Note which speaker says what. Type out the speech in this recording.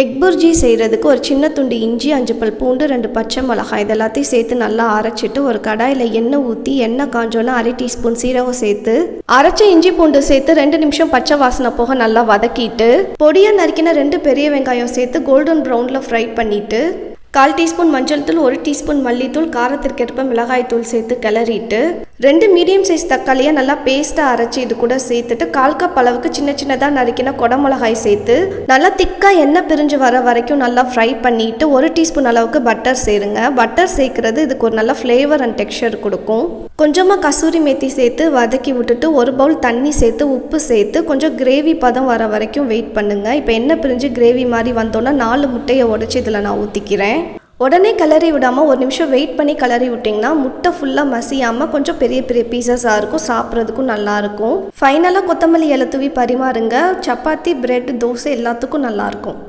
Speaker 1: Egg bhurji செய்கிறதுக்கு ஒரு சின்ன துண்டு இஞ்சி, 5 பல் பூண்டு, 2 பச்சை மிளகாய் இதெல்லாத்தையும் சேர்த்து நல்லா அரைச்சிட்டு ஒரு கடாயில் எண்ணெய் ஊற்றி எண்ணெய் காஞ்சோன்னா 1/2 டீஸ்பூன் சீரகம் சேர்த்து அரைச்ச இஞ்சி பூண்டு சேர்த்து 2 நிமிஷம் பச்சை வாசனை போக நல்லா வதக்கிட்டு பொடியாக நறுக்கின 2 பெரிய வெங்காயம் சேர்த்து கோல்டன் ப்ரௌனில் ஃப்ரை பண்ணிவிட்டு 1/4 டீஸ்பூன் மஞ்சள் தூள், 1 டீஸ்பூன் மல்லித்தூள், காரத்திற்கேற்ப மிளகாய் தூள் சேர்த்து கிளறிட்டு 2 மீடியம் சைஸ் தக்காளியை நல்லா பேஸ்ட்டாக அரைச்சி இது கூட சேர்த்துட்டு 1/4 கப் அளவுக்கு சின்ன சின்னதாக நறுக்கின குடமிளகாய் சேர்த்து நல்லா திக்காக எண்ணெய் பிரிஞ்சு வர வரைக்கும் நல்லா ஃப்ரை பண்ணிவிட்டு 1 டீஸ்பூன் அளவுக்கு பட்டர் சேருங்க. பட்டர் சேர்க்குறது இதுக்கு ஒரு நல்ல ஃப்ளேவர் அண்ட் டெக்ஸ்சர் கொடுக்கும். கொஞ்சமாக கசூரி மேத்தி சேர்த்து வதக்கி விட்டுட்டு 1 பவுல் தண்ணி சேர்த்து உப்பு சேர்த்து கொஞ்சம் கிரேவி பதம் வர வரைக்கும் வெயிட் பண்ணுங்கள். இப்போ எண்ணெய் பிரிஞ்சு கிரேவி மாதிரி வந்தோன்னா 4 முட்டையை உடச்சி இதில் நான் ஊற்றிக்கிறேன். உடனே கிளறி விடாமல் 1 நிமிஷம் வெயிட் பண்ணி கிளறி விட்டிங்கன்னா முட்டை ஃபுல்லாக மசியாமல் கொஞ்சம் பெரிய பெரிய பீசஸாக இருக்கும், சாப்பிட்றதுக்கும் நல்லாயிருக்கும். ஃபைனலாக கொத்தமல்லி இலை தூவி பரிமாறுங்க. சப்பாத்தி, பிரெட், தோசை எல்லாத்துக்கும் நல்லாயிருக்கும்.